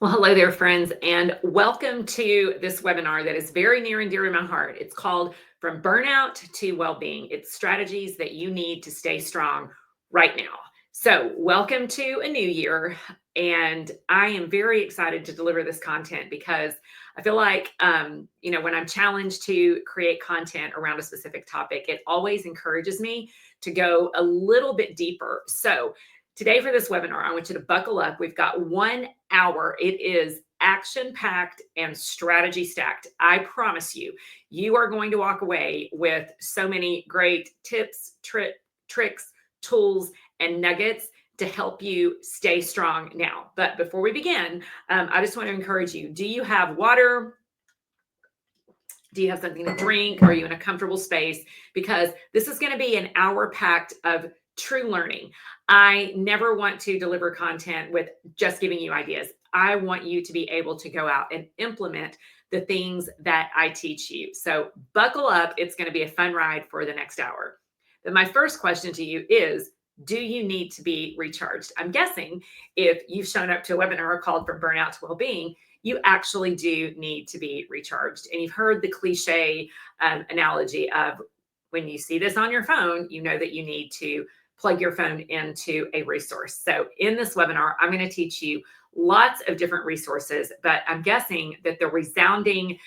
Well, hello there, friends, and welcome to this webinar that is very near and dear to my heart. It's called From Burnout to Wellbeing. It's strategies that you need to stay strong right now. So, welcome to a new year, and I am very excited to deliver this content because I feel like, when I'm challenged to create content around a specific topic, it always encourages me to go a little bit deeper. So, today, for this webinar, I want you to buckle up. We've got 1 hour. It is action packed and strategy stacked. I promise you, you are going to walk away with so many great tips, tricks, tools, and nuggets to help you stay strong now. But before we begin, I just want to encourage you. Do you have water? Do you have something to drink? Are you in a comfortable space? Because this is going to be an hour packed of true learning. I never want to deliver content with just giving you ideas. I want you to be able to go out and implement the things that I teach you. So buckle up. It's going to be a fun ride for the next hour. But my first question to you is, do you need to be recharged? I'm guessing if you've shown up to a webinar called From Burnout to Wellbeing, you actually do need to be recharged. And you've heard the cliche analogy of when you see this on your phone, you know that you need to plug your phone into a resource. So in this webinar, I'm going to teach you lots of different resources, but I'm guessing that the resounding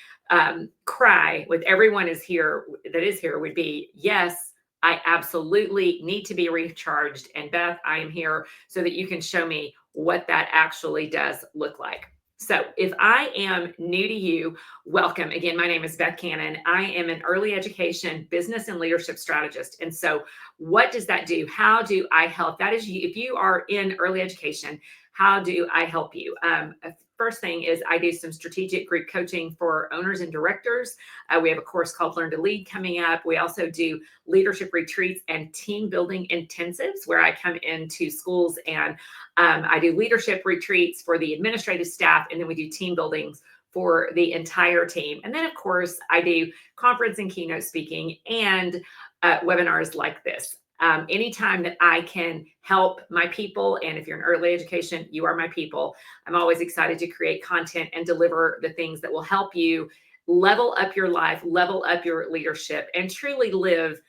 cry with everyone that is here would be, yes, I absolutely need to be recharged. And Beth, I am here so that you can show me what that actually does look like. So if I am new to you, welcome. Again, my name is Beth Cannon. I am an early education business and leadership strategist. And so what does that do? How do I help? That is, if you are in early education, how do I help you? First thing is I do some strategic group coaching for owners and directors. We have a course called Learn to Lead coming up. We also do leadership retreats and team building intensives where I come into schools and I do leadership retreats for the administrative staff, and then we do team buildings for the entire team. And then, of course, I do conference and keynote speaking and webinars like this. Anytime that I can help my people, and if you're in early education, you are my people, I'm always excited to create content and deliver the things that will help you level up your life, level up your leadership, and truly live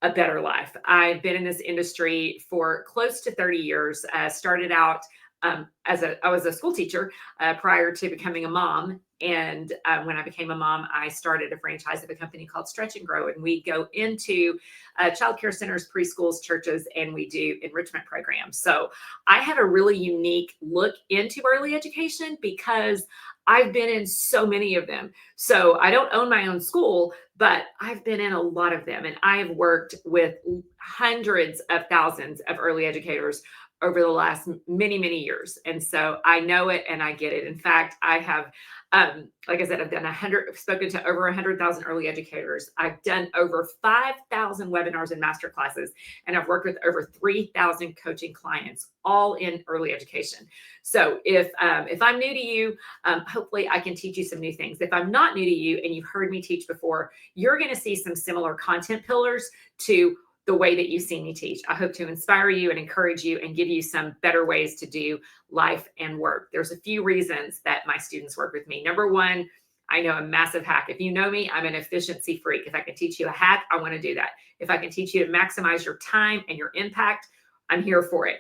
a better life. I've been in this industry for close to 30 years. Started out I was a school teacher prior to becoming a mom. And when I became a mom, I started a franchise of a company called Stretch and Grow. And we go into childcare centers, preschools, churches, and we do enrichment programs. So I have a really unique look into early education because I've been in so many of them. So I don't own my own school, but I've been in a lot of them. And I have worked with hundreds of thousands of early educators over the last many, many years. And so I know it and I get it. In fact, I have, like I said, I've spoken to over 100,000 early educators. I've done over 5,000 webinars and masterclasses, and I've worked with over 3,000 coaching clients, all in early education. So if I'm new to you, hopefully I can teach you some new things. If I'm not new to you and you've heard me teach before, you're going to see some similar content pillars to the way that you see me teach. I hope to inspire you and encourage you and give you some better ways to do life and work. There's a few reasons that my students work with me. Number one, I know a massive hack. If you know me, I'm an efficiency freak. If I can teach you a hack, I want to do that. If I can teach you to maximize your time and your impact, I'm here for it.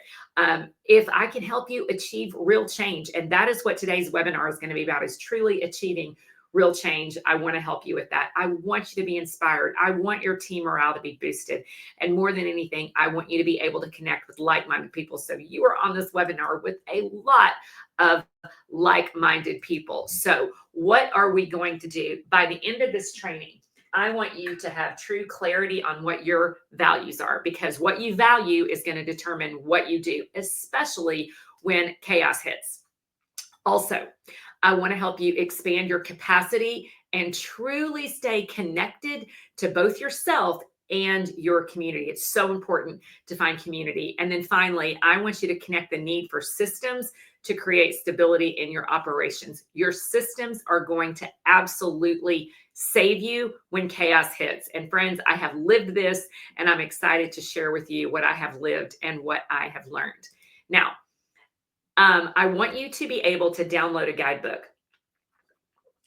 If I can help you achieve real change, and that is what today's webinar is going to be about, is truly achieving real change. I want to help you with that. I want you to be inspired. I want your team morale to be boosted. And more than anything, I want you to be able to connect with like-minded people. So you are on this webinar with a lot of like-minded people. So what are we going to do? By the end of this training, I want you to have true clarity on what your values are, because what you value is going to determine what you do, especially when chaos hits. Also, I want to help you expand your capacity and truly stay connected to both yourself and your community. It's so important to find community. And then finally, I want you to connect the need for systems to create stability in your operations. Your systems are going to absolutely save you when chaos hits. And friends, I have lived this, and I'm excited to share with you what I have lived and what I have learned. Now, I want you to be able to download a guidebook.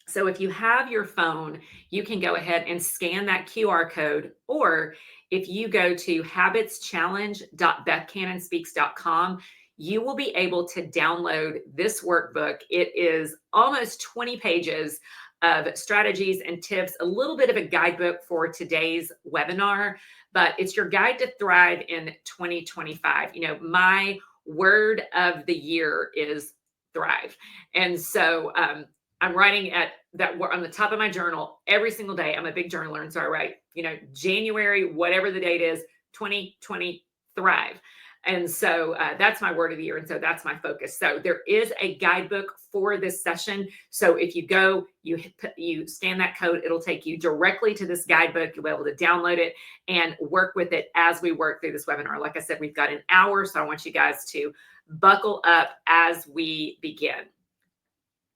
So if you have your phone, you can go ahead and scan that QR code, or if you go to habitschallenge.bethcannonspeaks.com, you will be able to download this workbook. It is almost 20 pages of strategies and tips, a little bit of a guidebook for today's webinar, but it's your guide to thrive in 2025. You know, my word of the year is thrive. And so I'm writing at that on the top of my journal every single day. I'm a big journaler, and so I write, you know, January, whatever the date is, 2020, thrive. And so that's my word of the year. And so that's my focus. So there is a guidebook for this session. So if you go, you scan that code, it'll take you directly to this guidebook. You'll be able to download it and work with it as we work through this webinar. Like I said, we've got an hour, so I want you guys to buckle up as we begin.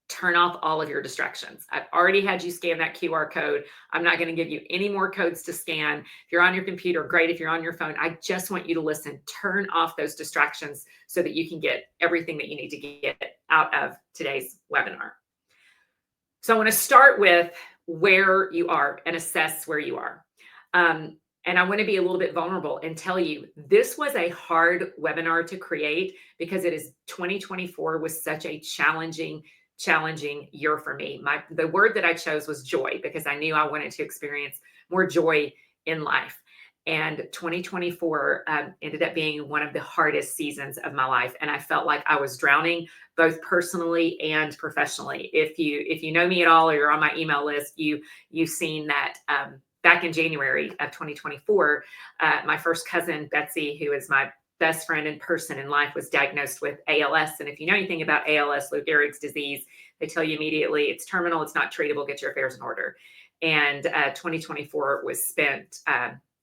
Turn off all of your distractions. I've already had you scan that QR code. I'm not going to give you any more codes to scan. If you're on your computer, great. If you're on your phone, I just want you to listen. Turn off those distractions so that you can get everything that you need to get out of today's webinar. So I want to start with where you are and assess where you are. And I want to be a little bit vulnerable and tell you this was a hard webinar to create because 2024 was such a challenging year for me. The word that I chose was joy, because I knew I wanted to experience more joy in life. And 2024 ended up being one of the hardest seasons of my life. And I felt like I was drowning both personally and professionally. If you know me at all, or you're on my email list, you've seen that back in January of 2024, my first cousin, Betsy, who is my best friend in person in life, was diagnosed with ALS. And if you know anything about ALS, Lou Gehrig's disease, they tell you immediately it's terminal, it's not treatable, get your affairs in order. And 2024 was spent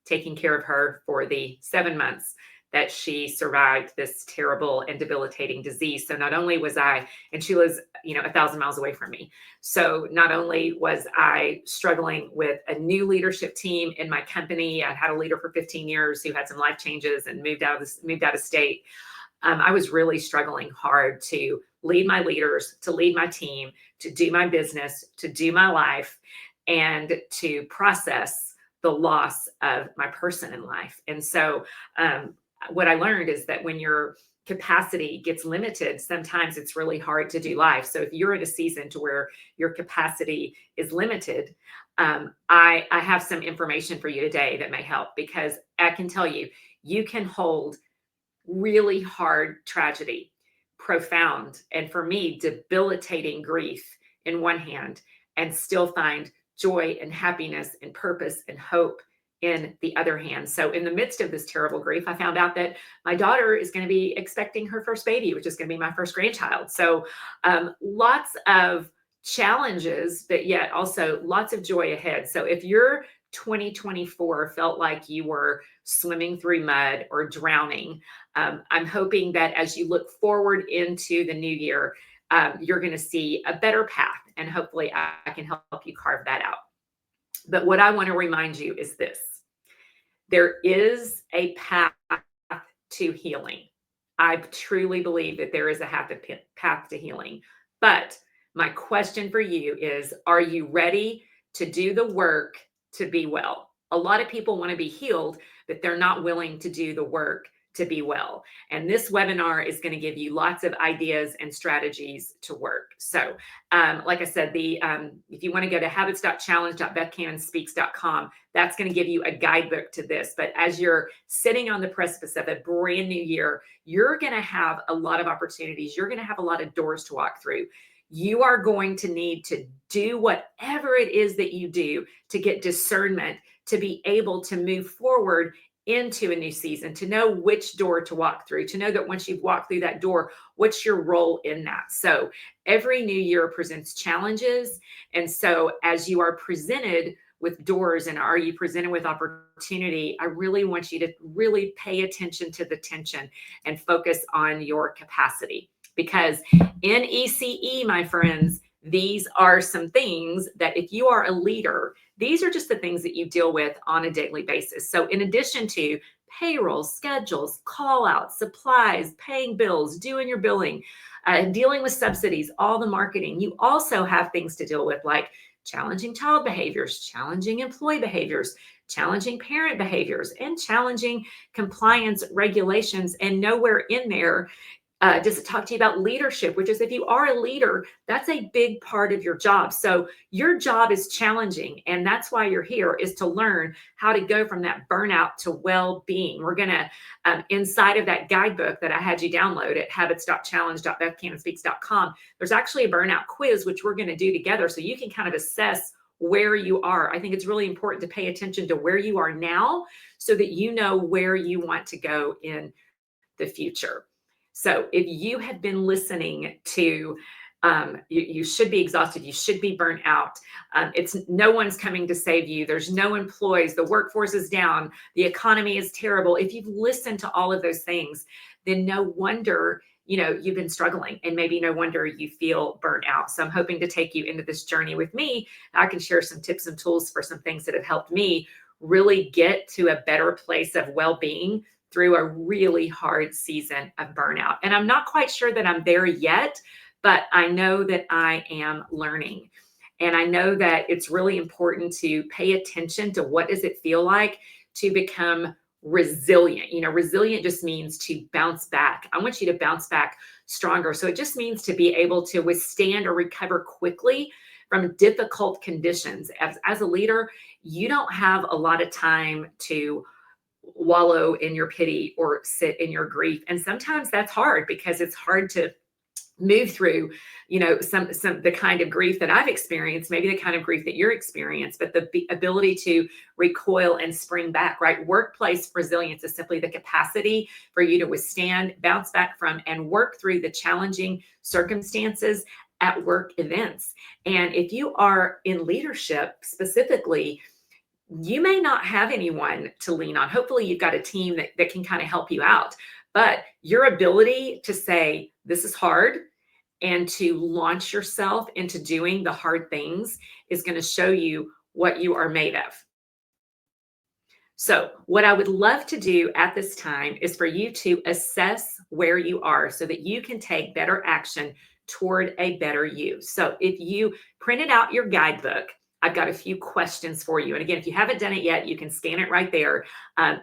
taking care of her for the 7 months that she survived this terrible and debilitating disease. So not only was I, and she was, 1,000 miles away from me. So not only was I struggling with a new leadership team in my company, I had a leader for 15 years who had some life changes and moved out of state. I was really struggling hard to lead my leaders, to lead my team, to do my business, to do my life, and to process the loss of my person in life. And so what I learned is that when your capacity gets limited, sometimes it's really hard to do life. So if you're in a season to where your capacity is limited, I have some information for you today that may help, because I can tell you, you can hold really hard tragedy, profound, and for me, debilitating grief in one hand, and still find joy and happiness and purpose and hope in the other hand. So in the midst of this terrible grief, I found out that my daughter is going to be expecting her first baby, which is going to be my first grandchild. So lots of challenges, but yet also lots of joy ahead. So if your 2024 felt like you were swimming through mud or drowning, I'm hoping that as you look forward into the new year, you're going to see a better path, and hopefully I can help you carve that out. But what I want to remind you is this: there is a path to healing. I truly believe that there is a path to healing. But my question for you is, are you ready to do the work to be well? A lot of people want to be healed, but they're not willing to do the work to be well. And this webinar is going to give you lots of ideas and strategies to work. So like I said, if you want to go to habits.challenge.bethcannonspeaks.com, that's going to give you a guidebook to this. But as you're sitting on the precipice of a brand new year, you're going to have a lot of opportunities. You're going to have a lot of doors to walk through. You are going to need to do whatever it is that you do to get discernment, to be able to move forward into a new season, to know which door to walk through, to know that once you've walked through that door, what's your role in that? So every new year presents challenges. And so as you are presented with doors and are you presented with opportunity, I really want you to really pay attention to the tension and focus on your capacity. Because in ECE, my friends, these are some things that if you are a leader, these are just the things that you deal with on a daily basis. So in addition to payroll, schedules, call outs, supplies, paying bills, doing your billing, dealing with subsidies, all the marketing. You also have things to deal with like challenging child behaviors, challenging employee behaviors, challenging parent behaviors, and challenging compliance regulations. And nowhere in there does it talk to you about leadership, which is if you are a leader, that's a big part of your job. So your job is challenging. And that's why you're here, is to learn how to go from that burnout to well-being. We're going to, inside of that guidebook that I had you download at habits.challenge.bethcanonspeaks.com, there's actually a burnout quiz, which we're going to do together so you can kind of assess where you are. I think it's really important to pay attention to where you are now so that you know where you want to go in the future. So if you have been listening to, you should be exhausted, you should be burnt out. It's no one's coming to save you. There's no employees. The workforce is down. The economy is terrible. If you've listened to all of those things, then no wonder you've been struggling, and maybe no wonder you feel burnt out. So I'm hoping to take you into this journey with me. I can share some tips and tools for some things that have helped me really get to a better place of well-being through a really hard season of burnout. And I'm not quite sure that I'm there yet, but I know that I am learning. And I know that it's really important to pay attention to what does it feel like to become resilient. Resilient just means to bounce back. I want you to bounce back stronger. So it just means to be able to withstand or recover quickly from difficult conditions. As a leader, you don't have a lot of time to wallow in your pity or sit in your grief. And sometimes that's hard because it's hard to move through, some the kind of grief that I've experienced, maybe the kind of grief that you're experienced, but the ability to recoil and spring back, right? Workplace resilience is simply the capacity for you to withstand, bounce back from, and work through the challenging circumstances at work events. And if you are in leadership specifically, you may not have anyone to lean on. Hopefully you've got a team that can kind of help you out. But your ability to say, this is hard, and to launch yourself into doing the hard things is going to show you what you are made of. So what I would love to do at this time is for you to assess where you are so that you can take better action toward a better you. So if you printed out your guidebook, I've got a few questions for you. And again, if you haven't done it yet, you can scan it right there.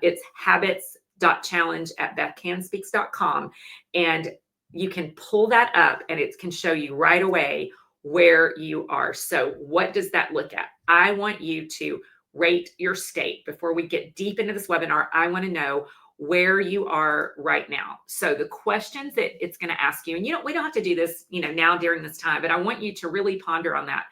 It's habits.challenge@bethcanspeaks.com. And you can pull that up and it can show you right away where you are. So what does that look at? I want you to rate your state. Before we get deep into this webinar, I want to know where you are right now. So the questions that it's going to ask you, and we don't have to do this, now during this time, but I want you to really ponder on that.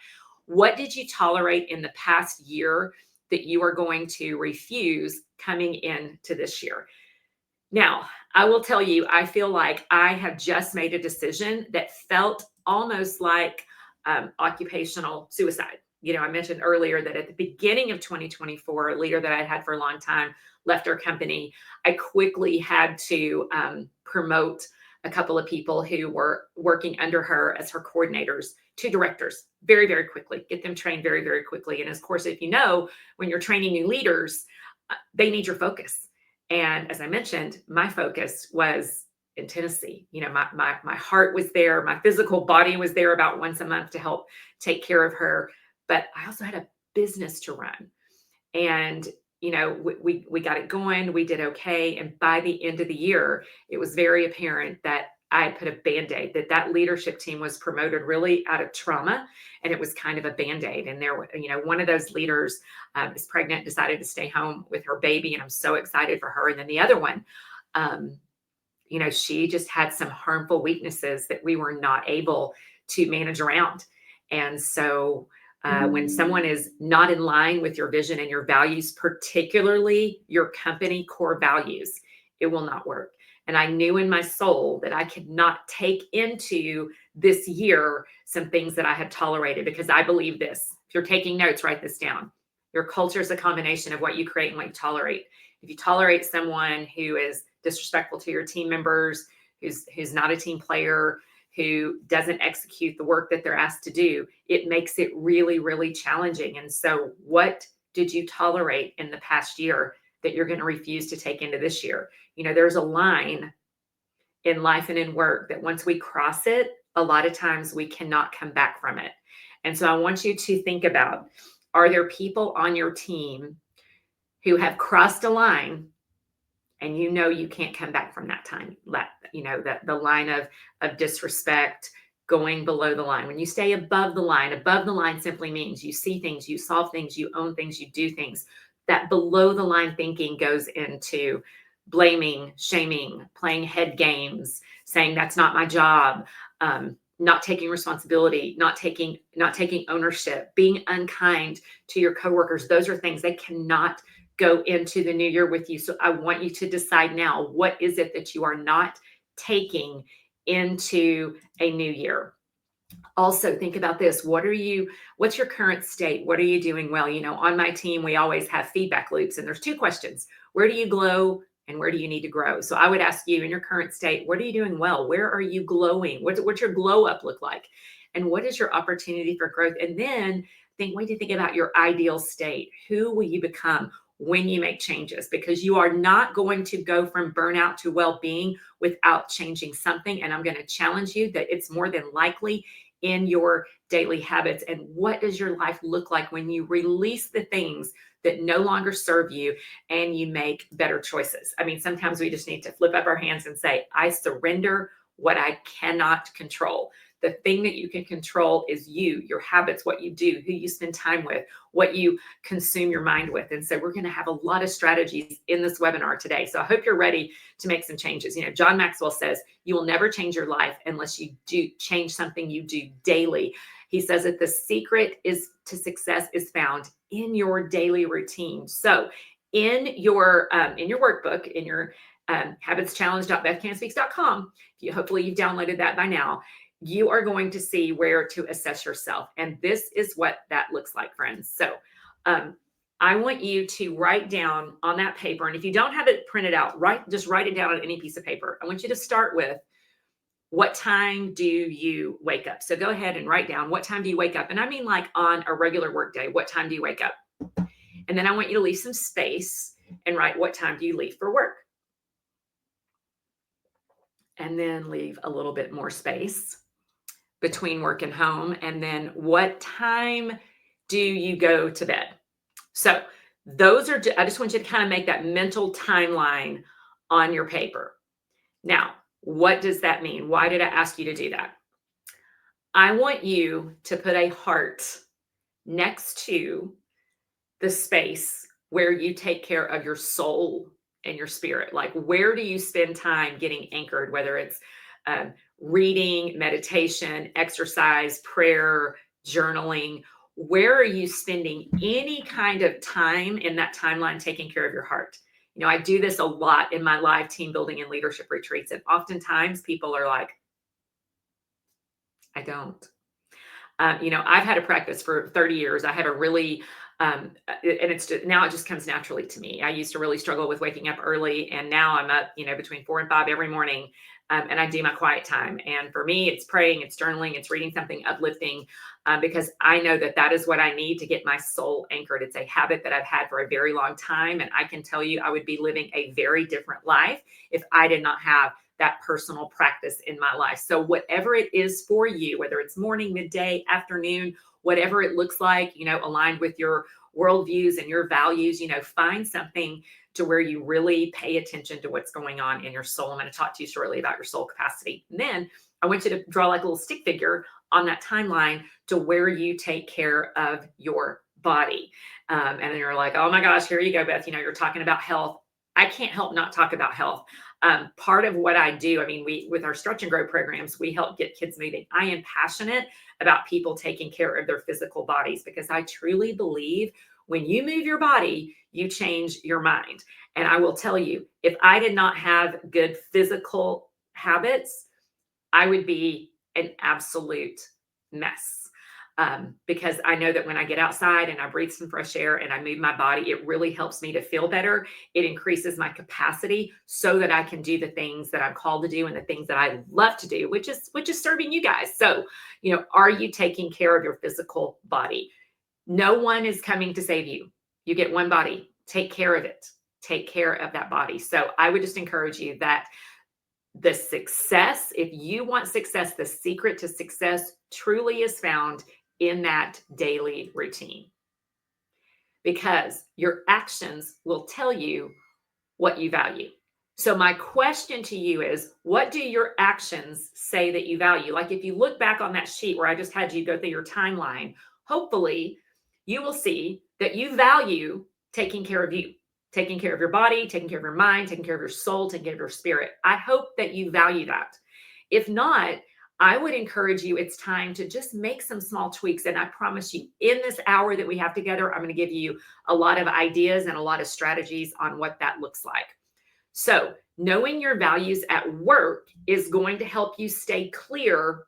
What did you tolerate in the past year that you are going to refuse coming into this year? Now, I will tell you, I feel like I have just made a decision that felt almost like occupational suicide. I mentioned earlier that at the beginning of 2024, a leader that I had for a long time left our company. I quickly had to promote a couple of people who were working under her as her coordinators to directors very, very quickly, get them trained very, very quickly. And of course, if when you're training new leaders, they need your focus. And as I mentioned, my focus was in Tennessee. My heart was there. My physical body was there about once a month to help take care of her. But I also had a business to run. And we got it going. We did okay. And by the end of the year, it was very apparent that I put a Band-Aid, that leadership team was promoted really out of trauma. And it was kind of a Band-Aid. And one of those leaders is pregnant, decided to stay home with her baby. And I'm so excited for her. And then the other one, she just had some harmful weaknesses that we were not able to manage around. And so when someone is not in line with your vision and your values, particularly your company core values, it will not work. And I knew in my soul that I could not take into this year some things that I had tolerated, because I believe this. If you're taking notes, write this down. Your culture is a combination of what you create and what you tolerate. If you tolerate someone who is disrespectful to your team members, who's not a team player, who doesn't execute the work that they're asked to do, it makes it really, really challenging. And so what did you tolerate in the past year that you're going to refuse to take into this year? There's a line in life and in work that once we cross it, a lot of times we cannot come back from it. And so I want you to think about, are there people on your team who have crossed a line and you can't come back from that time? That the line of disrespect, going below the line. When you stay above the line simply means you see things, you solve things, you own things, you do things. That below the line thinking goes into blaming, shaming, playing head games, saying that's not my job, not taking responsibility, not taking ownership, being unkind to your coworkers. Those are things that cannot go into the new year with you. So I want you to decide now, what is it that you are not taking into a new year? Also, think about this. What's your current state? What are you doing well? On my team, we always have feedback loops, and there's two questions. Where do you glow and where do you need to grow? So I would ask you, in your current state, what are you doing well? Where are you glowing? What's your glow up look like? And what is your opportunity for growth? And then think about your ideal state. Who will you become when you make changes? Because you are not going to go from burnout to well-being without changing something. And I'm going to challenge you that it's more than likely in your daily habits. And what does your life look like when you release the things that no longer serve you and you make better choices? I mean, sometimes we just need to flip up our hands and say, I surrender what I cannot control. The thing that you can control is you, your habits, what you do, who you spend time with, what you consume your mind with. And so we're going to have a lot of strategies in this webinar today. So I hope you're ready to make some changes. John Maxwell says, you will never change your life unless you do change something you do daily. He says that the secret to success is found in your daily routine. So in your workbook, in your habitschallenge.bethcanspeaks.com, hopefully you've downloaded that by now, you are going to see where to assess yourself. And this is what that looks like, friends. So I want you to write down on that paper. And if you don't have it printed out, just write it down on any piece of paper. I want you to start with, what time do you wake up? So go ahead and write down, what time do you wake up? And I mean, like on a regular work day, what time do you wake up? And then I want you to leave some space and write, what time do you leave for work? And then leave a little bit more space between work and home. And then what time do you go to bed? So I just want you to kind of make that mental timeline on your paper. Now, what does that mean? Why did I ask you to do that? I want you to put a heart next to the space where you take care of your soul and your spirit. Like, where do you spend time getting anchored, whether it's reading, meditation, exercise, prayer, journaling? Where are you spending any kind of time in that timeline taking care of your heart? I do this a lot in my live team building and leadership retreats. And oftentimes people are like, I don't. I've had a practice for 30 years. I have a really, and now it just comes naturally to me. I used to really struggle with waking up early, and now I'm up, between 4 and 5 every morning. And I do my quiet time. And for me, it's praying, it's journaling, it's reading something uplifting, because I know that is what I need to get my soul anchored. It's a habit that I've had for a very long time. And I can tell you, I would be living a very different life if I did not have that personal practice in my life. So whatever it is for you, whether it's morning, midday, afternoon, whatever it looks like, aligned with your worldviews and your values, find something to where you really pay attention to what's going on in your soul. I'm going to talk to you shortly about your soul capacity. And then I want you to draw like a little stick figure on that timeline to where you take care of your body. And then you're like, oh my gosh, here you go, Beth. You're talking about health. I can't help not talk about health. Part of what I do, with our Stretch and Grow programs, we help get kids moving. I am passionate about people taking care of their physical bodies, because I truly believe when you move your body, you change your mind. And I will tell you, if I did not have good physical habits, I would be an absolute mess. Because I know that when I get outside and I breathe some fresh air and I move my body, it really helps me to feel better. It increases my capacity so that I can do the things that I'm called to do and the things that I love to do, which is serving you guys. So, are you taking care of your physical body? No one is coming to save you. You get one body. Take care of it. take care of that body. So I would just encourage you that the success, if you want success, the secret to success truly is found in that daily routine, because your actions will tell you what you value. So my question to you is, what do your actions say that you value? Like if you look back on that sheet where I just had you go through your timeline, hopefully you will see that you value taking care of you, taking care of your body, taking care of your mind, taking care of your soul, taking care of your spirit. I hope that you value that. If not, I would encourage you, it's time to just make some small tweaks. And I promise you, in this hour that we have together, I'm going to give you a lot of ideas and a lot of strategies on what that looks like. So, knowing your values at work is going to help you stay clear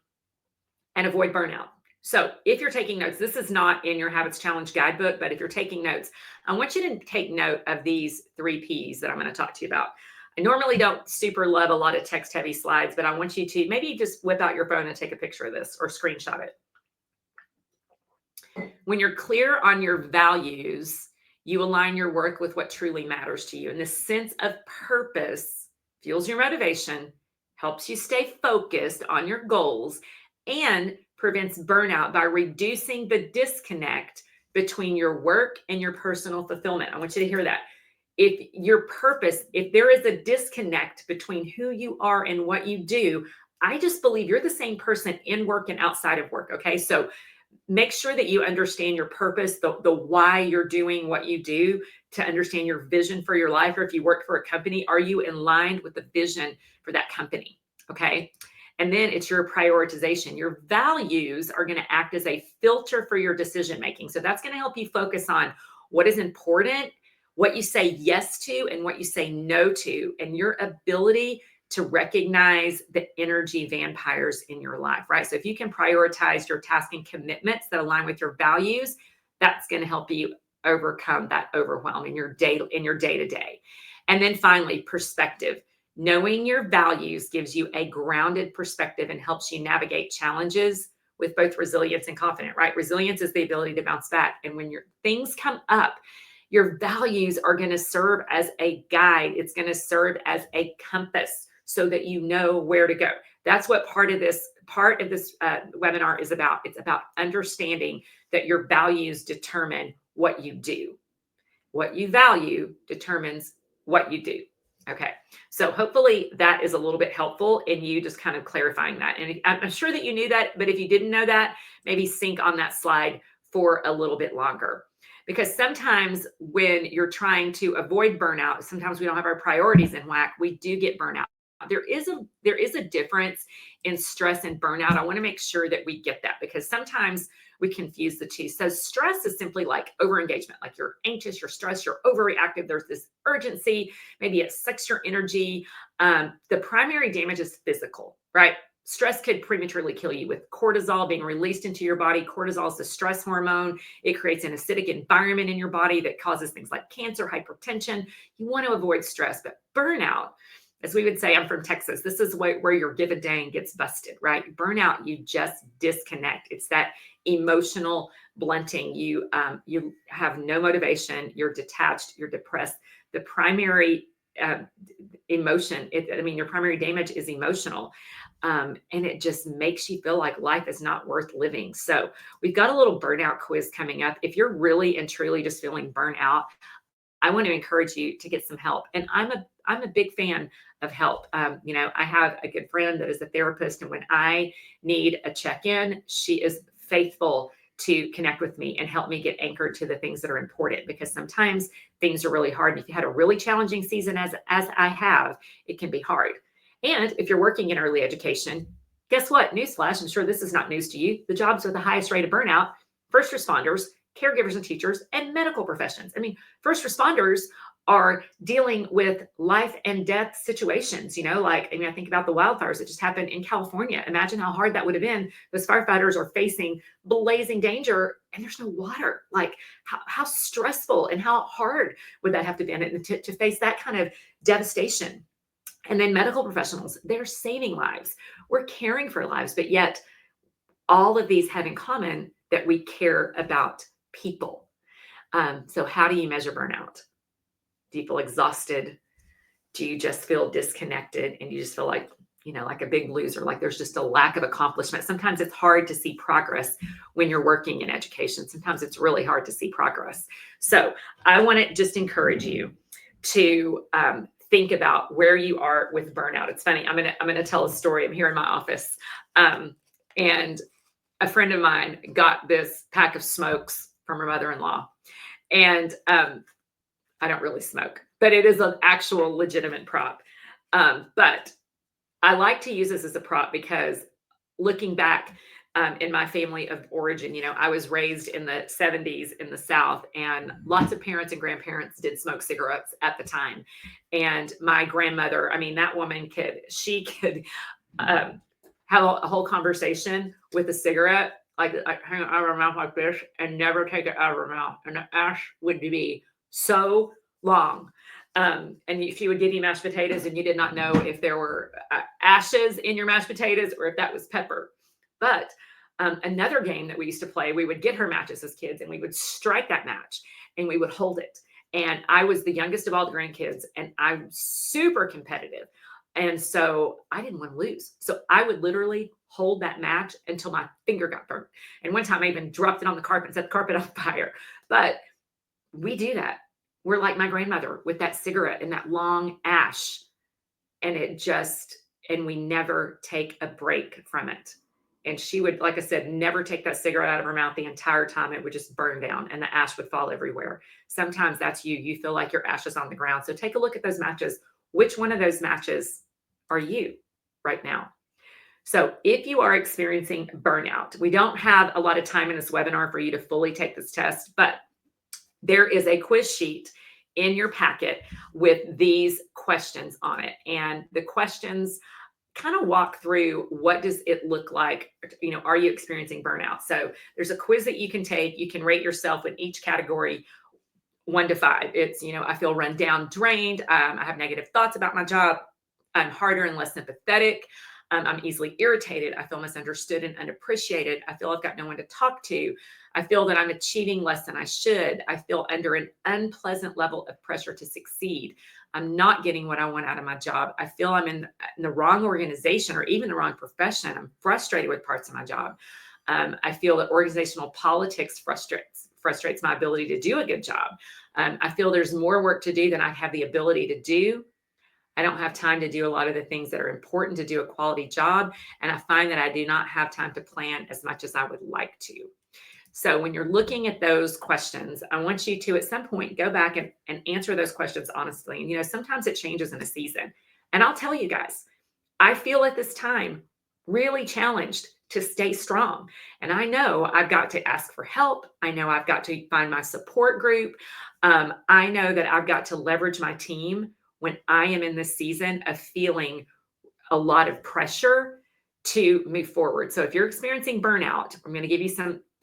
and avoid burnout. So, if you're taking notes, this is not in your Habits Challenge guidebook, but if you're taking notes, I want you to take note of these 3 Ps that I'm going to talk to you about. I normally don't super love a lot of text heavy slides, but I want you to maybe just whip out your phone and take a picture of this or screenshot it. When you're clear on your values, you align your work with what truly matters to you. And this sense of purpose fuels your motivation, helps you stay focused on your goals, and prevents burnout by reducing the disconnect between your work and your personal fulfillment. I want you to hear that. If your purpose, if there is a disconnect between who you are and what you do, I just believe you're the same person in work and outside of work. Okay. So make sure that you understand your purpose, the why you're doing what you do, to understand your vision for your life. Or if you work for a company, are you in line with the vision for that company? Okay. And then it's your prioritization. Your values are going to act as a filter for your decision making. So that's going to help you focus on what is important, what you say yes to, and what you say no to, and your ability to recognize the energy vampires in your life, right? So if you can prioritize your tasks and commitments that align with your values, that's going to help you overcome that overwhelm in your day to day. And then finally, perspective. Knowing your values gives you a grounded perspective and helps you navigate challenges with both resilience and confidence, right? Resilience is the ability to bounce back. And when your things come up, your values are going to serve as a guide. It's going to serve as a compass so that you know where to go. That's what part of this webinar is about. It's about understanding that your values determine what you do. What you value determines what you do. Okay, so hopefully that is a little bit helpful in you just kind of clarifying that. And I'm sure that you knew that, but if you didn't know that, maybe sync on that slide for a little bit longer. Because sometimes when you're trying to avoid burnout, sometimes we don't have our priorities in whack, we do get burnout. There is a difference in stress and burnout. I want to make sure that we get that, because sometimes we confuse the two. So stress is simply like overengagement, like you're anxious, you're stressed, you're overreactive. There's this urgency, maybe it sucks your energy. The primary damage is physical, right? Stress could prematurely kill you with cortisol being released into your body. Cortisol is the stress hormone. It creates an acidic environment in your body that causes things like cancer, hypertension. You want to avoid stress, but burnout, as we would say, I'm from Texas. This is where your give a dang gets busted, right? Burnout, you just disconnect. It's that emotional blunting. You have no motivation. You're detached. You're depressed. The primary emotion, your primary damage is emotional. And it just makes you feel like life is not worth living. So we've got a little burnout quiz coming up. If you're really and truly just feeling burnt out, I want to encourage you to get some help. And I'm a big fan of help. I have a good friend that is a therapist, and when I need a check-in, she is faithful to connect with me and help me get anchored to the things that are important, because sometimes things are really hard. And if you had a really challenging season as I have, it can be hard. And if you're working in early education, guess what? Newsflash, I'm sure this is not news to you. The jobs with the highest rate of burnout: first responders, caregivers and teachers, and medical professions. First responders are dealing with life and death situations, I think about the wildfires that just happened in California. Imagine how hard that would have been. Those firefighters are facing blazing danger and there's no water. Like how stressful and how hard would that have to be to face that kind of devastation? And then medical professionals, they're saving lives. We're caring for lives, but yet all of these have in common that we care about people. So how do you measure burnout? Do you feel exhausted? Do you just feel disconnected and you just feel like, like a big loser, like there's just a lack of accomplishment? Sometimes it's hard to see progress when you're working in education. Sometimes it's really hard to see progress. So I want to just encourage you to think about where you are with burnout. It's funny. I'm gonna tell a story. I'm here in my office, and a friend of mine got this pack of smokes from her mother-in-law, and I don't really smoke, but it is an actual legitimate prop. But I like to use this as a prop because looking back in my family of origin, I was raised in the 70s in the South, and lots of parents and grandparents did smoke cigarettes at the time. And my grandmother, I mean, that woman she could have a whole conversation with a cigarette, like hang it out of her mouth like this and never take it out of her mouth. And the ash would be so long. And if you would give you mashed potatoes and you did not know if there were ashes in your mashed potatoes or if that was pepper. But another game that we used to play, we would get her matches as kids and we would strike that match and we would hold it. And I was the youngest of all the grandkids and I'm super competitive. And so I didn't want to lose. So I would literally hold that match until my finger got burnt. And one time I even dropped it on the carpet and set the carpet on fire. But we do that. We're like my grandmother with that cigarette and that long ash. And and we never take a break from it. And she would, like I said, never take that cigarette out of her mouth the entire time. It would just burn down and the ash would fall everywhere. Sometimes that's you. You feel like your ash is on the ground. So take a look at those matches. Which one of those matches are you right now? So if you are experiencing burnout, we don't have a lot of time in this webinar for you to fully take this test, but there is a quiz sheet in your packet with these questions on it. And the questions kind of walk through what does it look like, are you experiencing burnout? So there's a quiz that you can take. You can rate yourself in each category 1 to 5. It's, I feel run down, drained. I have negative thoughts about my job. I'm harder and less sympathetic. I'm easily irritated. I feel misunderstood and unappreciated. I feel I've got no one to talk to. I feel that I'm achieving less than I should. I feel under an unpleasant level of pressure to succeed. I'm not getting what I want out of my job. I feel I'm in the wrong organization or even the wrong profession. I'm frustrated with parts of my job. I feel that organizational politics frustrates my ability to do a good job. I feel there's more work to do than I have the ability to do. I don't have time to do a lot of the things that are important to do a quality job. And I find that I do not have time to plan as much as I would like to. So when you're looking at those questions, I want you to, at some point, go back and answer those questions honestly. And, sometimes it changes in a season. And I'll tell you guys, I feel at this time really challenged to stay strong. And I know I've got to ask for help. I know I've got to find my support group. I know that I've got to leverage my team when I am in this season of feeling a lot of pressure to move forward. So if you're experiencing burnout, I'm going to give you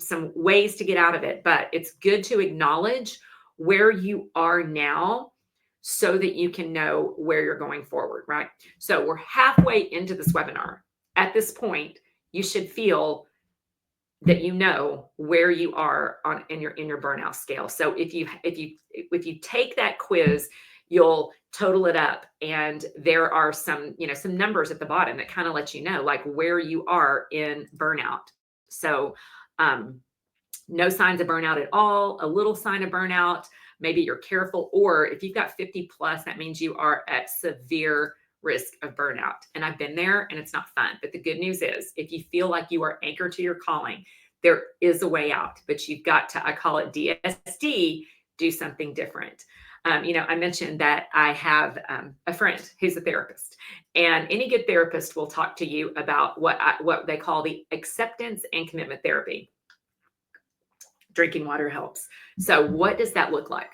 some ways to get out of it, but it's good to acknowledge where you are now so that you can know where you're going forward, right? So we're halfway into this webinar. At this point, you should feel that you know where you are in your burnout scale. So if you take that quiz, you'll total it up, and there are some numbers at the bottom that kind of let you know like where you are in burnout. So no signs of burnout at all, a little sign of burnout, maybe you're careful, or if you've got 50 plus, that means you are at severe risk of burnout. And I've been there and it's not fun. But the good news is if you feel like you are anchored to your calling, there is a way out, but you've got to, I call it DSD, do something different. I mentioned that I have a friend who's a therapist, and any good therapist will talk to you about what they call the acceptance and commitment therapy. Drinking water helps. So what does that look like?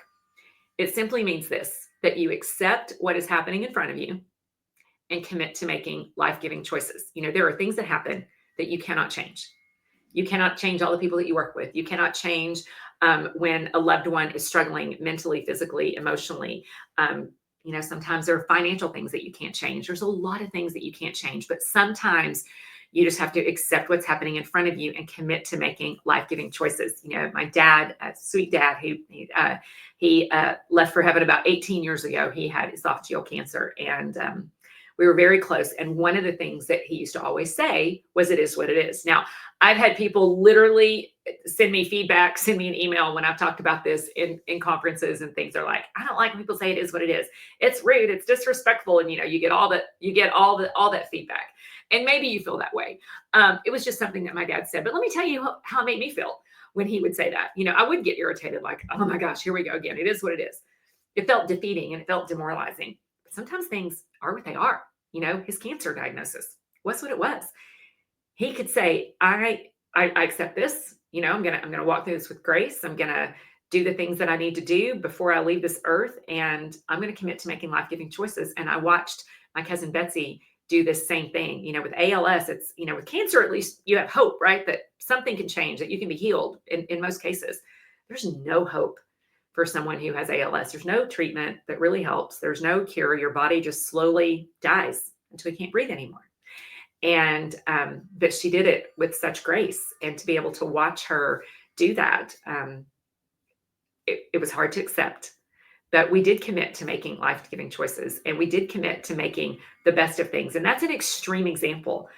It simply means this, that you accept what is happening in front of you and commit to making life-giving choices. There are things that happen that you cannot change. You cannot change all the people that you work with. You cannot change when a loved one is struggling mentally, physically, emotionally. Sometimes there are financial things that you can't change. There's a lot of things that you can't change, but sometimes You just have to accept what's happening in front of you and commit to making life-giving choices. My dad, sweet dad, he left for heaven about 18 years ago. He had esophageal cancer, and we were very close. And one of the things that he used to always say was, "It is what it is." Now, I've had people literally send me feedback, send me an email when I've talked about this in conferences and things. They're like, "I don't like when people say it is what it is. It's rude. It's disrespectful." And you get all that feedback. And maybe you feel that way. It was just something that my dad said. But let me tell you how it made me feel when he would say that. I would get irritated, like, "Oh my gosh, here we go again. It is what it is." It felt defeating and it felt demoralizing. But sometimes things are what they are. His cancer diagnosis was what it was. He could say, I accept this. I'm gonna walk through this with grace. I'm gonna do the things that I need to do before I leave this earth, and I'm gonna commit to making life-giving choices. And I watched my cousin Betsy do this same thing. With ALS, it's with cancer, at least you have hope, right? That something can change, that you can be healed in most cases. There's no hope for someone who has ALS. There's no treatment that really helps. There's no cure. Your body just slowly dies until you can't breathe anymore. And but she did it with such grace, and to be able to watch her do that, it was hard to accept. But we did commit to making life-giving choices, and we did commit to making the best of things. And that's an extreme example.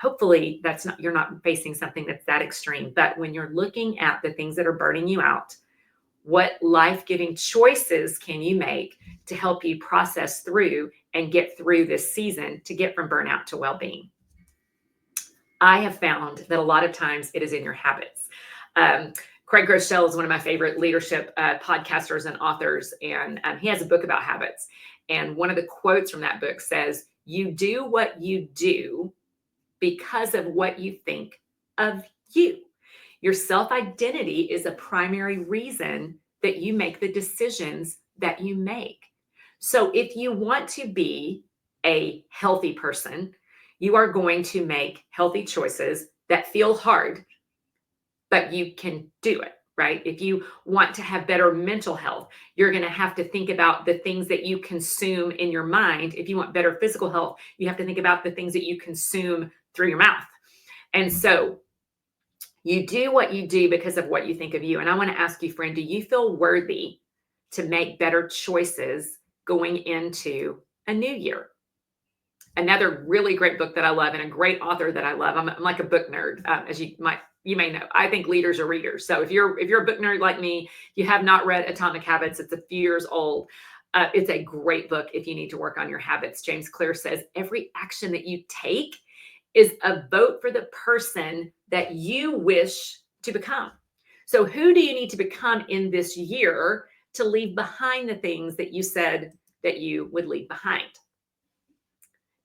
Hopefully you're not facing something that's that extreme. But when you're looking at the things that are burning you out, what life-giving choices can you make to help you process through and get through this season to get from burnout to well-being? I have found that a lot of times it is in your habits. Craig Groeschel is one of my favorite leadership podcasters and authors, and he has a book about habits. And one of the quotes from that book says, "You do what you do because of what you think of you. Your self-identity is a primary reason that you make the decisions that you make." So if you want to be a healthy person, you are going to make healthy choices that feel hard, but you can do it, right? If you want to have better mental health, you're going to have to think about the things that you consume in your mind. If you want better physical health, you have to think about the things that you consume through your mouth. And so you do what you do because of what you think of you. And I want to ask you, friend, do you feel worthy to make better choices going into a new year? Another really great book that I love and a great author that I love. I'm like a book nerd, as you may know. I think leaders are readers. So if you're a book nerd like me, you have not read Atomic Habits. It's a few years old. It's a great book if you need to work on your habits. James Clear says every action that you take is a vote for the person that you wish to become. So who do you need to become in this year to leave behind the things that you said that you would leave behind?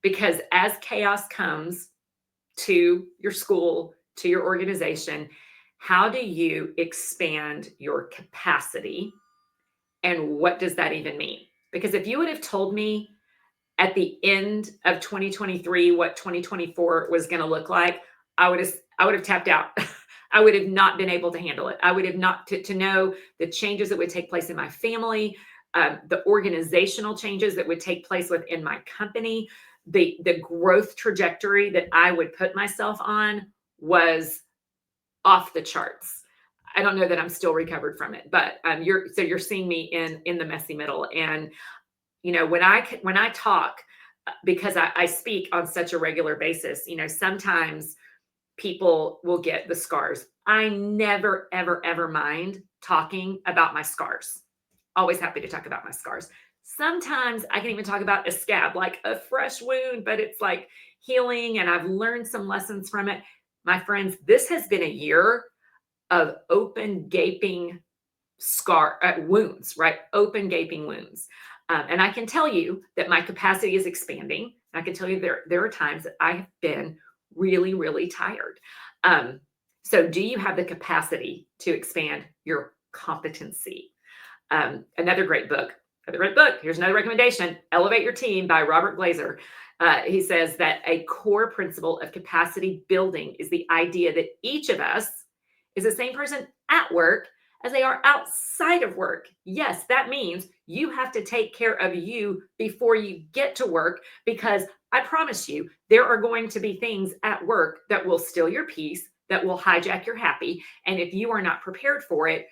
Because as chaos comes to your school, to your organization, how do you expand your capacity? And what does that even mean? Because if you would have told me at the end of 2023 what 2024 was going to look like, I would have tapped out. I would have not been able to handle it. I would have not to know the changes that would take place in my family, the organizational changes that would take place within my company, the growth trajectory that I would put myself on was off the charts. I don't know that I'm still recovered from it, but you're seeing me in the messy middle. And when I talk, because I speak on such a regular basis, sometimes people will get the scars. I never, ever, ever mind talking about my scars. Always happy to talk about my scars. Sometimes I can even talk about a scab, like a fresh wound, but it's like healing, and I've learned some lessons from it. My friends, this has been a year of open, gaping wounds, right? Open, gaping wounds. And I can tell you that my capacity is expanding. I can tell you there are times that I have been really, really tired. So do you have the capacity to expand your competency? Another great book. Here's another recommendation, Elevate Your Team by Robert Glazer. He says that a core principle of capacity building is the idea that each of us is the same person at work as they are outside of work. Yes, that means you have to take care of you before you get to work, because I promise you, there are going to be things at work that will steal your peace, that will hijack your happy. And if you are not prepared for it,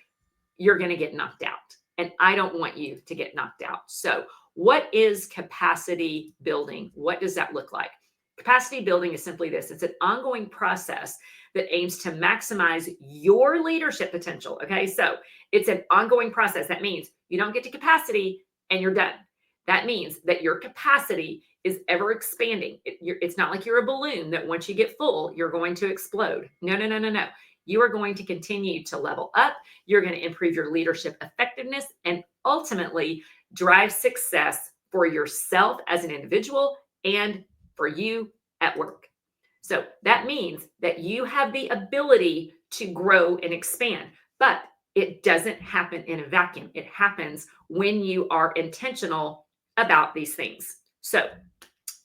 you're going to get knocked out. And I don't want you to get knocked out. So, what is capacity building? What does that look like? Capacity building is simply this: it's an ongoing process that aims to maximize your leadership potential. Okay. So, it's an ongoing process. That means you don't get to capacity and you're done. That means that your capacity is ever expanding. It's not like you're a balloon that once you get full, you're going to explode. No, no, no, no, no. You are going to continue to level up. You're going to improve your leadership effectiveness and ultimately drive success for yourself as an individual and for you at work. So that means that you have the ability to grow and expand, but it doesn't happen in a vacuum. It happens when you are intentional about these things. So,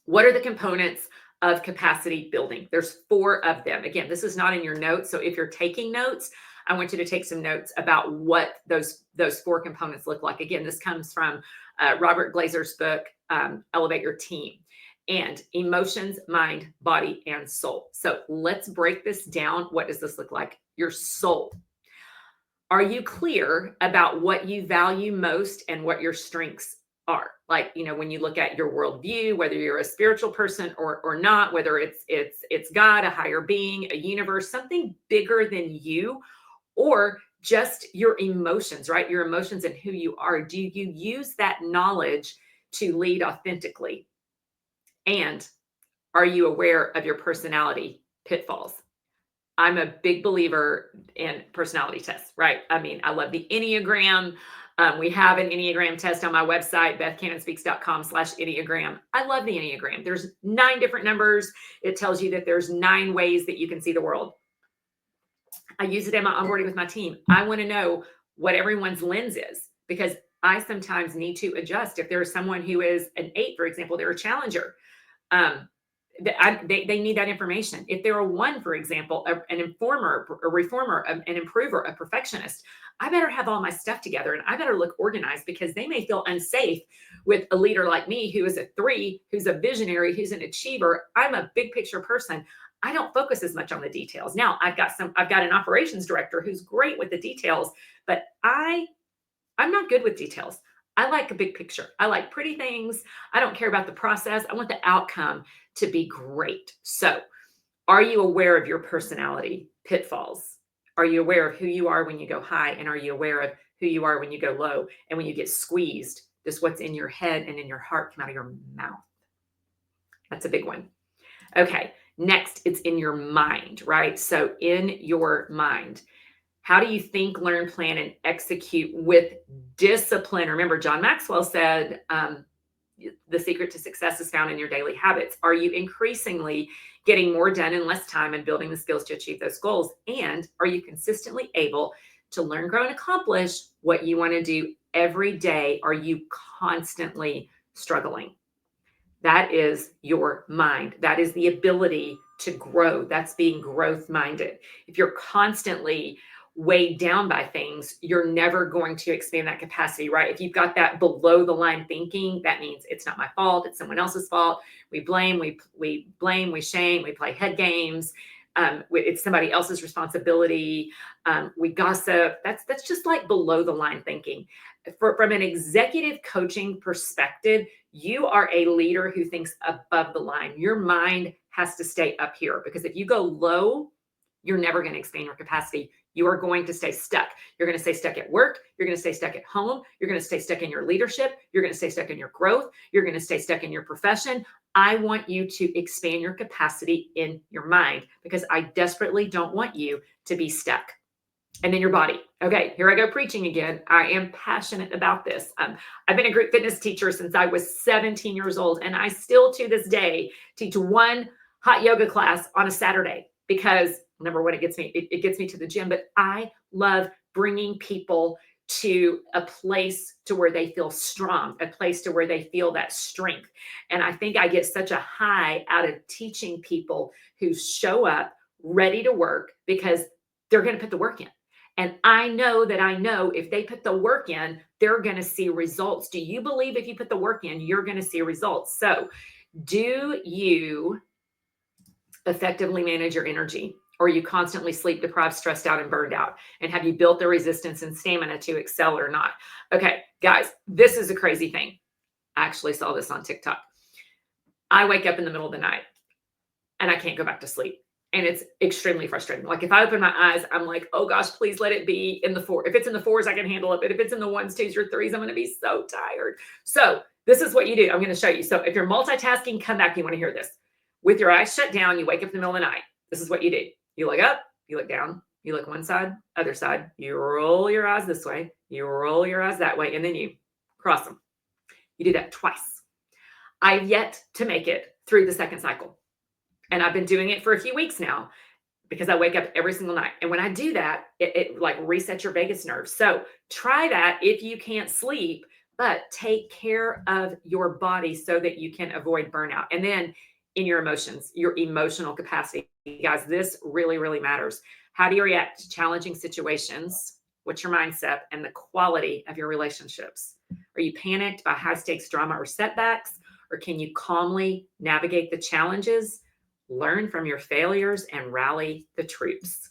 what are the components of capacity building? There's 4 of them. Again, this is not in your notes. So if you're taking notes, I want you to take some notes about what those 4 components look like. Again, this comes from Robert Glazer's book, Elevate Your Team, and emotions, mind, body, and soul. So let's break this down. What does this look like? Your soul. Are you clear about what you value most and what your strengths are? Like, when you look at your worldview, whether you're a spiritual person or not, whether it's God, a higher being, a universe, something bigger than you, or just your emotions, right? Your emotions and who you are. Do you use that knowledge to lead authentically? And are you aware of your personality pitfalls? I'm a big believer in personality tests, right? I mean, I love the Enneagram. We have an Enneagram test on my website, bethcannonspeaks.com/Enneagram. I love the Enneagram. There's 9 different numbers. It tells you that there's 9 ways that you can see the world. I use it in my onboarding with my team. I want to know what everyone's lens is, because I sometimes need to adjust. If there's someone who is an 8, for example, they're a challenger. They need that information. If they're a 1, for example, an informer, a reformer, an improver, a perfectionist, I better have all my stuff together and I better look organized, because they may feel unsafe with a leader like me who is a 3, who's a visionary, who's an achiever. I'm a big picture person. I don't focus as much on the details. Now I've got an operations director who's great with the details, but I'm not good with details. I like a big picture. I like pretty things. I don't care about the process. I want the outcome to be great. So, are you aware of your personality pitfalls? Are you aware of who you are when you go high? And are you aware of who you are when you go low? And when you get squeezed, does what's in your head and in your heart come out of your mouth? That's a big one. Okay. Next, it's in your mind, right? So, in your mind, how do you think, learn, plan, and execute with discipline? Remember, John Maxwell said, the secret to success is found in your daily habits. Are you increasingly getting more done in less time and building the skills to achieve those goals? And are you consistently able to learn, grow, and accomplish what you want to do every day? Are you constantly struggling? That is your mind. That is the ability to grow. That's being growth minded. If you're constantly weighed down by things, you're never going to expand that capacity, right? If you've got that below the line thinking, that means it's not my fault, it's someone else's fault. We blame, we shame, we play head games. It's somebody else's responsibility. We gossip. That's just like below the line thinking. From an executive coaching perspective, you are a leader who thinks above the line. Your mind has to stay up here, because if you go low, you're never going to expand your capacity. You are going to stay stuck. You're going to stay stuck at work. You're going to stay stuck at home. You're going to stay stuck in your leadership. You're going to stay stuck in your growth. You're going to stay stuck in your profession. I want you to expand your capacity in your mind, because I desperately don't want you to be stuck. And then your body. Okay, here I go preaching again. I am passionate about this. I've been a group fitness teacher since I was 17 years old, and I still to this day teach one hot yoga class on a Saturday, because number one, it gets me to the gym, but I love bringing people to a place to where they feel strong, a place to where they feel that strength. And I think I get such a high out of teaching people who show up ready to work, because they're going to put the work in. And I know if they put the work in, they're going to see results. Do you believe if you put the work in, you're going to see results? So, do you effectively manage your energy? Or are you constantly sleep deprived, stressed out, and burned out? And have you built the resistance and stamina to excel or not? Okay, guys, this is a crazy thing. I actually saw this on TikTok. I wake up in the middle of the night and I can't go back to sleep. And it's extremely frustrating. Like if I open my eyes, I'm like, oh gosh, please let it be in the four. If it's in the fours, I can handle it. But if it's in the ones, twos, or threes, I'm going to be so tired. So this is what you do. I'm going to show you. So if you're multitasking, come back. You want to hear this. With your eyes shut down, you wake up in the middle of the night. This is what you do. You look up, you look down, you look one side, other side. You roll your eyes this way. You roll your eyes that way. And then you cross them. You do that twice. I've yet to make it through the second cycle. And I've been doing it for a few weeks now because I wake up every single night. And when I do that, it like resets your vagus nerve. So try that if you can't sleep, but take care of your body so that you can avoid burnout. And then in your emotions, your emotional capacity. Guys, this really, really matters. How do you react to challenging situations? What's your mindset and the quality of your relationships? Are you panicked by high stakes drama or setbacks? Or can you calmly navigate the challenges, learn from your failures, and rally the troops?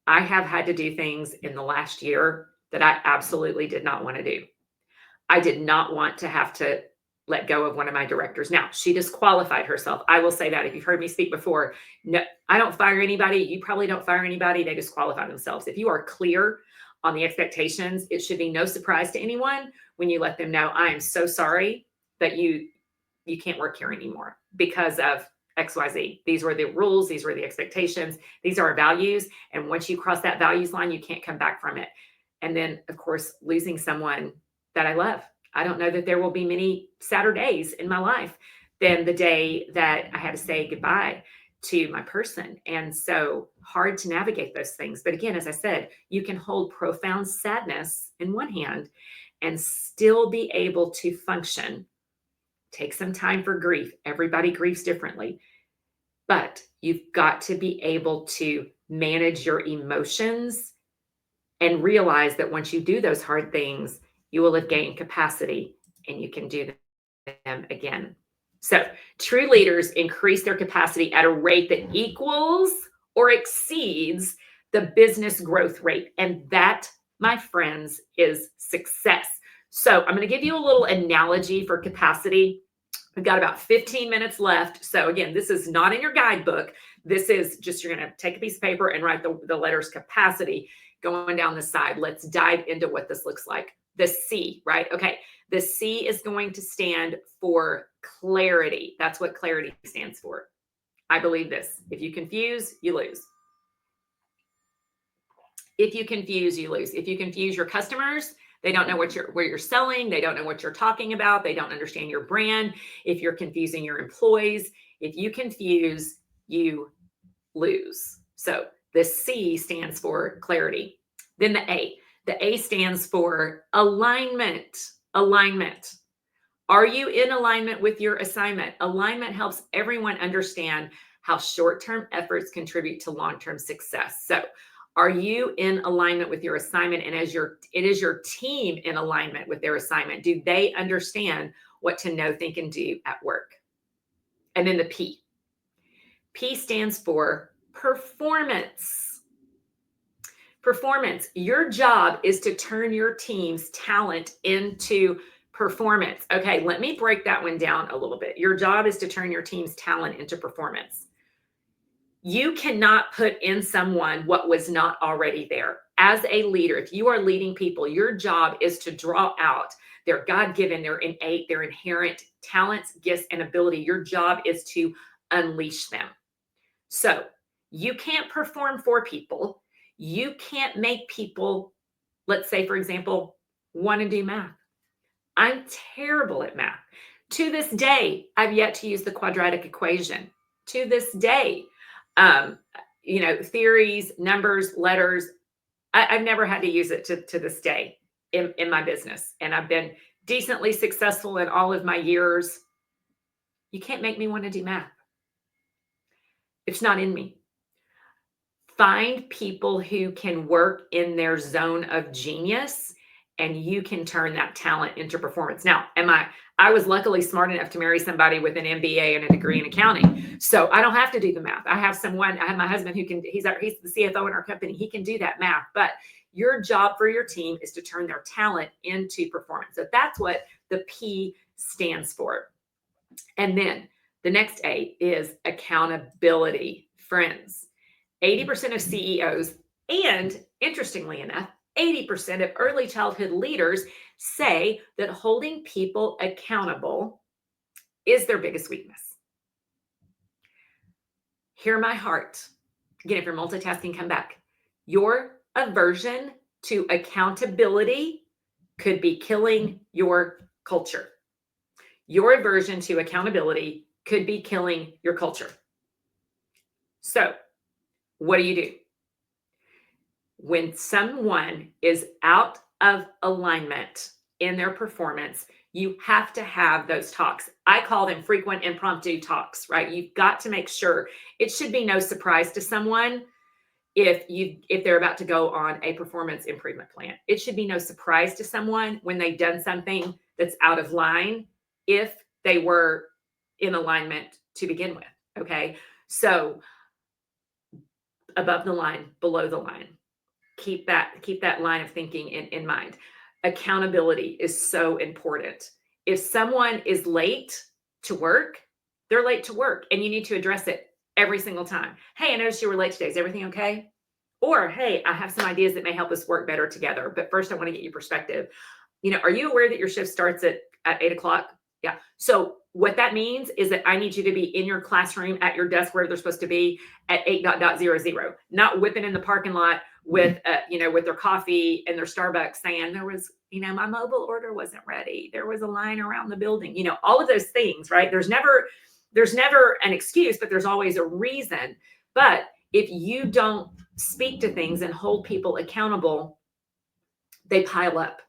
I have had to do things in the last year that I absolutely did not want to do. I did not want to have to let go of one of my directors. Now, she disqualified herself. I will say that. If you've heard me speak before, no, I don't fire anybody. You probably don't fire anybody. They disqualify themselves. If you are clear on the expectations, it should be no surprise to anyone when you let them know, I am so sorry that you can't work here anymore because of XYZ. These were the rules. These were the expectations. These are our values. And once you cross that values line, you can't come back from it. And then, of course, losing someone that I love. I don't know that there will be many sadder days in my life than the day that I had to say goodbye to my person. And so hard to navigate those things. But again, as I said, you can hold profound sadness in one hand and still be able to function. Take some time for grief. Everybody grieves differently. But you've got to be able to manage your emotions and realize that once you do those hard things, you will have gained capacity and you can do them again. So true leaders increase their capacity at a rate that equals or exceeds the business growth rate. And that, my friends, is success. So I'm going to give you a little analogy for capacity. We've got about 15 minutes left. So again, this is not in your guidebook. This is just, you're going to take a piece of paper and write the letters capacity going down the side. Let's dive into what this looks like. The C, right? Okay. The C is going to stand for clarity. That's what clarity stands for. I believe this. If you confuse, you lose. If you confuse, you lose. If you confuse your customers, they don't know where you're selling. They don't know what you're talking about. They don't understand your brand. If you're confusing your employees, if you confuse, you lose. So the C stands for clarity. Then the A. The A stands for alignment. Alignment. Are you in alignment with your assignment? Alignment helps everyone understand how short-term efforts contribute to long-term success. So are you in alignment with your assignment? And is your team in alignment with their assignment? Do they understand what to know, think, and do at work? And then the P. P stands for performance. Performance. Your job is to turn your team's talent into performance. Okay, let me break that one down a little bit. Your job is to turn your team's talent into performance. You cannot put in someone what was not already there. As a leader, if you are leading people, your job is to draw out their God-given, their innate, their inherent talents, gifts, and ability. Your job is to unleash them. So you can't perform for people. You can't make people, let's say, for example, want to do math. I'm terrible at math. To this day, I've yet to use the quadratic equation. To this day, theories, numbers, letters, I've never had to use it to this day in my business. And I've been decently successful in all of my years. You can't make me want to do math. It's not in me. Find people who can work in their zone of genius, and you can turn that talent into performance. Now, I was luckily smart enough to marry somebody with an MBA and a degree in accounting. So I don't have to do the math. I have my husband who can, he's the CFO in our company. He can do that math. But your job for your team is to turn their talent into performance. So that's what the P stands for. And then the next A is accountability. Friends, 80% of CEOs, and interestingly enough, 80% of early childhood leaders say that holding people accountable is their biggest weakness. Hear my heart. Again, if you're multitasking, come back. Your aversion to accountability could be killing your culture. Your aversion to accountability could be killing your culture. So, what do? When someone is out of alignment in their performance, you have to have those talks. I call them frequent impromptu talks, right? You've got to make sure. It should be no surprise to someone if they're about to go on a performance improvement plan. It should be no surprise to someone when they've done something that's out of line if they were in alignment to begin with, okay? So above the line, below the line. Keep that line of thinking in mind. Accountability is so important. If someone is late to work, they're late to work, and you need to address it every single time. Hey, I noticed you were late today. Is everything okay? Or, hey, I have some ideas that may help us work better together. But first, I want to get your perspective. Are you aware that your shift starts at 8 o'clock? Yeah. So what that means is that I need you to be in your classroom at your desk where they're supposed to be at 8:00, not whipping in the parking lot with their coffee and their Starbucks saying there was, my mobile order wasn't ready. There was a line around the building, all of those things, right? There's never an excuse, but there's always a reason. But if you don't speak to things and hold people accountable, they pile up.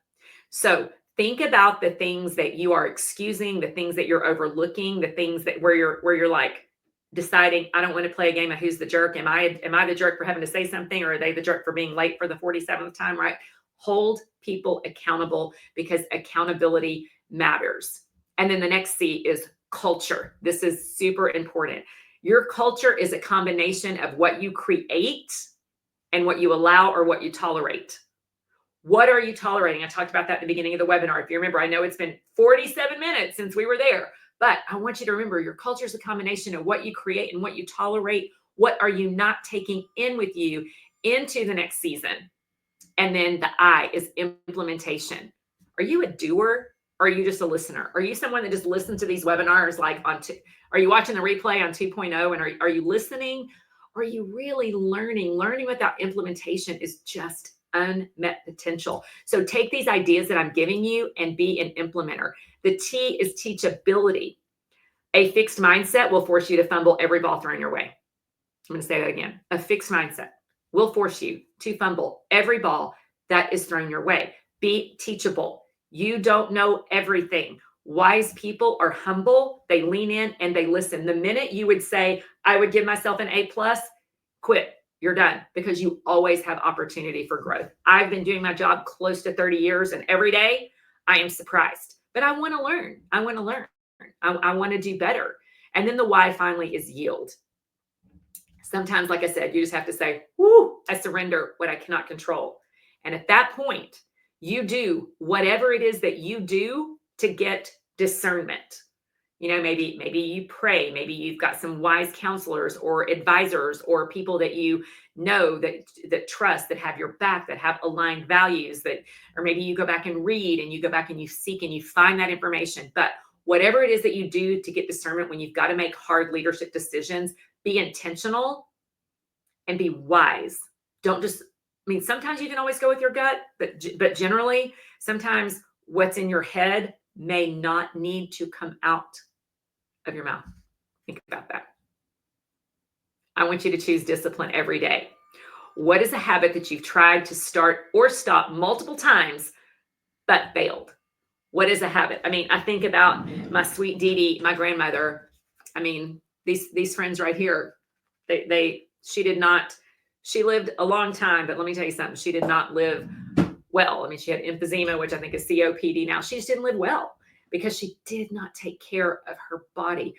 So think about the things that you are excusing, the things that you're overlooking, the things that where you're like deciding, I don't want to play a game of who's the jerk. Am I the jerk for having to say something, or are they the jerk for being late for the 47th time, right? Hold people accountable, because accountability matters. And then the next C is culture. This is super important. Your culture is a combination of what you create and what you allow or what you tolerate. What are you tolerating? I talked about that at the beginning of the webinar. If you remember, I know it's been 47 minutes since we were there, but I want you to remember your culture is a combination of what you create and what you tolerate. What are you not taking in with you into the next season? And then the I is implementation. Are you a doer, or are you just a listener? Are you someone that just listens to these webinars are you watching the replay on 2.0, and are you listening? Or are you really learning? Learning without implementation is just unmet potential. So take these ideas that I'm giving you and be an implementer. The T is teachability. A fixed mindset will force you to fumble every ball thrown your way. I'm going to say that again. A fixed mindset will force you to fumble every ball that is thrown your way. Be teachable. You don't know everything. Wise people are humble. They lean in and they listen. The minute you would say, I would give myself an A+, quit. You're done, because you always have opportunity for growth. I've been doing my job close to 30 years, and every day I am surprised. But I want to learn. I want to learn. I want to do better. And then the Y finally is yield. Sometimes, like I said, you just have to say, whoo, I surrender what I cannot control. And at that point, you do whatever it is that you do to get discernment. Maybe you pray, maybe you've got some wise counselors or advisors or people that you know that trust, that have your back, that have aligned values, or maybe you go back and read, and you go back and you seek and you find that information. But whatever it is that you do to get discernment when you've got to make hard leadership decisions, be intentional and be wise. Sometimes you can always go with your gut, but generally, sometimes what's in your head may not need to come out of your mouth. Think about that. I want you to choose discipline every day. What is a habit that you've tried to start or stop multiple times but failed? What is a habit? I think about my sweet Dee Dee, my grandmother. These friends right here, she did not She lived a long time, but let me tell you something. She did not live well. I mean, she had emphysema, which I think is COPD now. She just didn't live well because she did not take care of her body.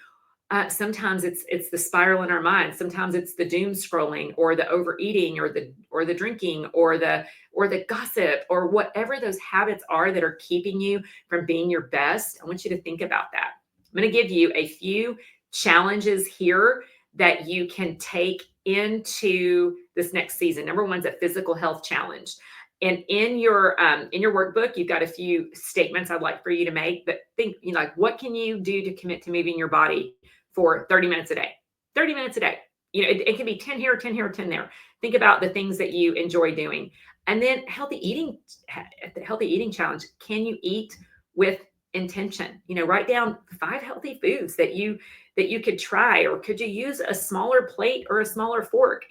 Sometimes it's the spiral in our mind. Sometimes it's the doom scrolling or the overeating or the drinking or the gossip or whatever those habits are that are keeping you from being your best. I want you to think about that. I'm going to give you a few challenges here that you can take into this next season. Number one is a physical health challenge. And in your workbook, you've got a few statements I'd like for you to make. But think, like, what can you do to commit to moving your body for 30 minutes a day? 30 minutes a day. It can be 10 here, 10 here, 10 there. Think about the things that you enjoy doing. And then the healthy eating challenge. Can you eat with intention? Write down 5 healthy foods that you could try, or could you use a smaller plate or a smaller fork?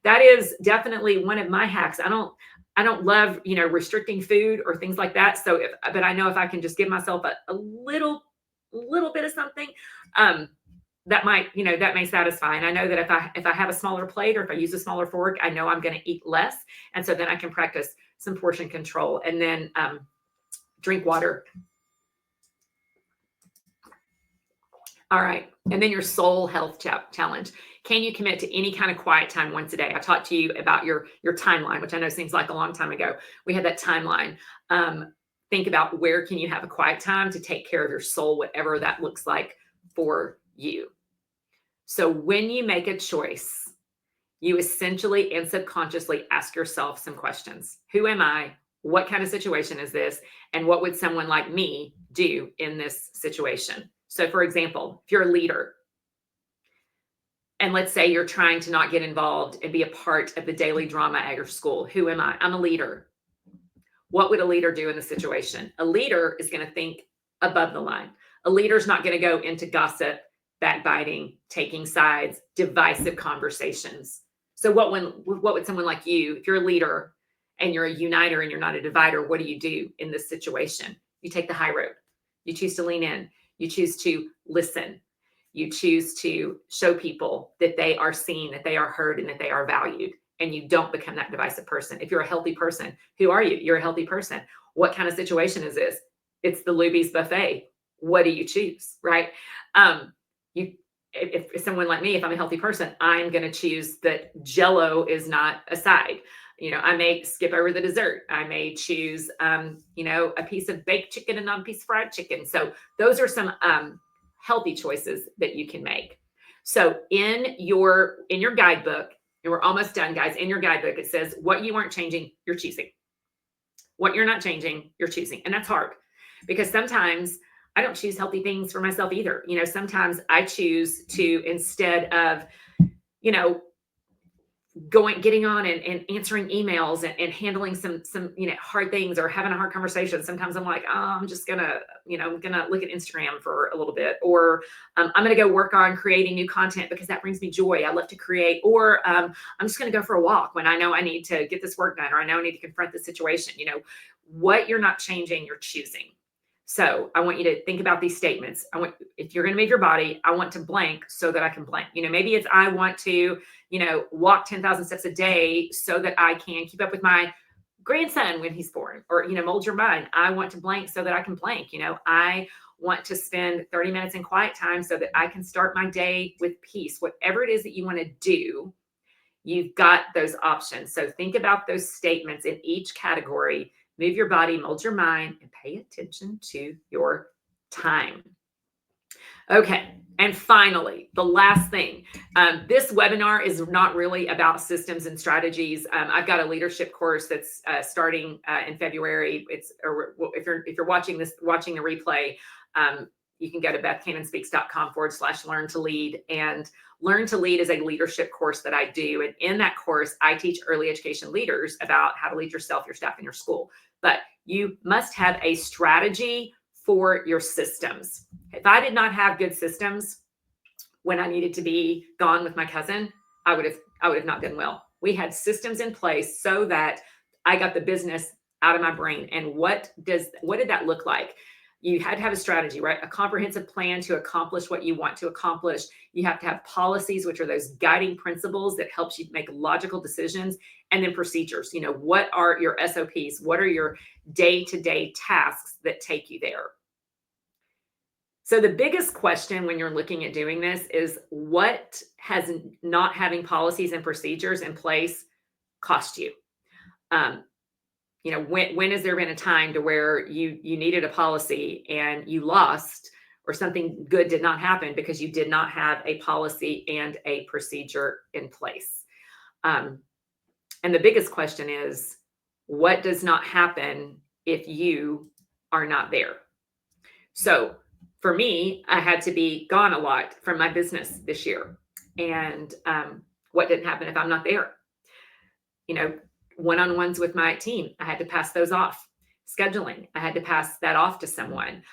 That is definitely one of my hacks. I don't love, restricting food or things like that. But I know if I can just give myself a little bit of something, that may satisfy. And I know that if I have a smaller plate or if I use a smaller fork, I know I'm going to eat less. And so then I can practice some portion control, and then drink water. All right. And then your soul health challenge. Can you commit to any kind of quiet time once a day? I talked to you about your timeline, which I know seems like a long time ago. We had that timeline. Think about where can you have a quiet time to take care of your soul, whatever that looks like for you. So when you make a choice, you essentially and subconsciously ask yourself some questions. Who am I? What kind of situation is this? And what would someone like me do in this situation? So for example, if you're a leader, and let's say you're trying to not get involved and be a part of the daily drama at your school. Who am I? I'm a leader. What would a leader do in the situation? A leader is going to think above the line. A leader's not going to go into gossip, backbiting, taking sides, divisive conversations. So what would someone like you, if you're a leader and you're a uniter and you're not a divider, what do you do in this situation? You take the high road. You choose to lean in. You choose to listen. You choose to show people that they are seen, that they are heard, and that they are valued. And you don't become that divisive person. If you're a healthy person, who are you? You're a healthy person. What kind of situation is this? It's the Luby's buffet. What do you choose, right? If someone like me, if I'm a healthy person, I'm going to choose that Jell-O is not a side. I may skip over the dessert. I may choose, a piece of baked chicken and not a piece of fried chicken. So those are some healthy choices that you can make. So in your guidebook, and we're almost done, guys. In your guidebook, it says what you aren't changing, you're choosing. What you're not changing, you're choosing. And that's hard because sometimes I don't choose healthy things for myself either. Sometimes I choose to, instead of, getting on and answering emails and handling some hard things or having a hard conversation. Sometimes I'm like, oh, I'm just gonna look at Instagram for a little bit, or I'm gonna go work on creating new content because that brings me joy. I love to create, or I'm just gonna go for a walk when I know I need to get this work done, or I know I need to confront the situation. What you're not changing, you're choosing. So I want you to think about these statements. If you're going to move your body, I want to blank so that I can blank. Maybe it's I want to, walk 10,000 steps a day so that I can keep up with my grandson when he's born, or, mold your mind. I want to blank so that I can blank. I want to spend 30 minutes in quiet time so that I can start my day with peace. Whatever it is that you want to do, you've got those options. So think about those statements in each category. Move your body, mold your mind, and pay attention to your time. Okay. And finally, the last thing, this webinar is not really about systems and strategies. I've got a leadership course that's starting in February. If you're watching the replay, you can go to bethcannonspeaks.com/learn to lead. And Learn to Lead is a leadership course that I do. And in that course, I teach early education leaders about how to lead yourself, your staff, and your school. But you must have a strategy for your systems. If I did not have good systems when I needed to be gone with my cousin, I would have not done well. We had systems in place so that I got the business out of my brain. And what did that look like? you had to have a strategy, right? A comprehensive plan to accomplish what you want to accomplish. You have to have policies, which are those guiding principles that helps you make logical decisions, and then procedures. What are your SOPs? What are your day-to-day tasks that take you there? So the biggest question when you're looking at doing this is, what has not having policies and procedures in place cost you? When has there been a time to where you needed a policy and you lost, or something good did not happen because you did not have a policy and a procedure in place? And the biggest question is, what does not happen if you are not there? So for me, I had to be gone a lot from my business this year. And what didn't happen if I'm not there? One-on-ones with my team, I had to pass those off. Scheduling, I had to pass that off to someone.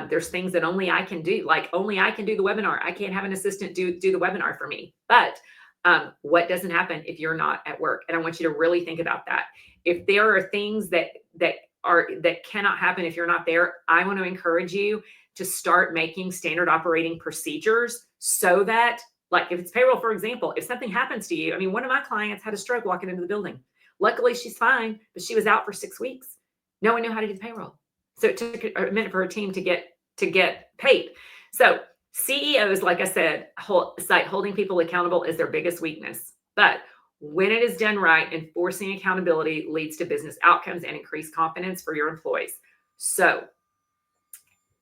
There's things that only I can do, like only I can do the webinar. I can't have an assistant do the webinar for me. But what doesn't happen if you're not at work? And I want you to really think about that. If there are things that cannot happen if you're not there, I want to encourage you to start making standard operating procedures, so that, like if it's payroll, for example, if something happens to you, one of my clients had a stroke walking into the building. Luckily, she's fine, but she was out for 6 weeks. No one knew how to do the payroll. So it took a minute for her team to get paid. So CEOs, like I said, cite holding people accountable as their biggest weakness. But when it is done right, enforcing accountability leads to business outcomes and increased confidence for your employees. So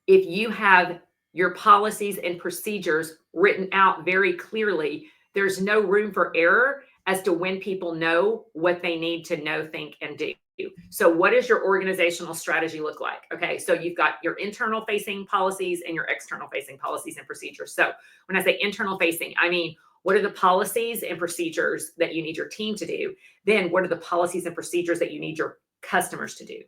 if you have your policies and procedures written out very clearly, there's no room for error as to when people know what they need to know, think, and do. So what does your organizational strategy look like? Okay, so you've got your internal facing policies and your external facing policies and procedures. So when I say internal facing, I mean, what are the policies and procedures that you need your team to do? Then what are the policies and procedures that you need your customers to do?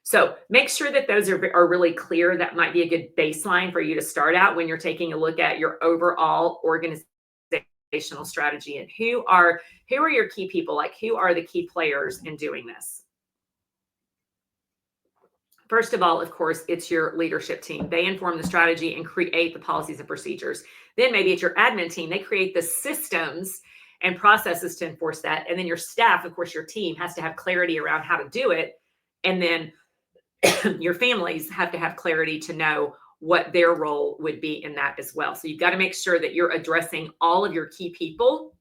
So make sure that those are really clear. That might be a good baseline for you to start out when you're taking a look at your overall organizational strategy, and who are your key people, like who are the key players in doing this. First of all, of course, it's your leadership team. They inform the strategy and create the policies and procedures. Then maybe it's your admin team. They create the systems and processes to enforce that. And then your staff, of course, your team has to have clarity around how to do it. And then your families have to have clarity to know what their role would be in that as well. So you've got to make sure that you're addressing all of your key people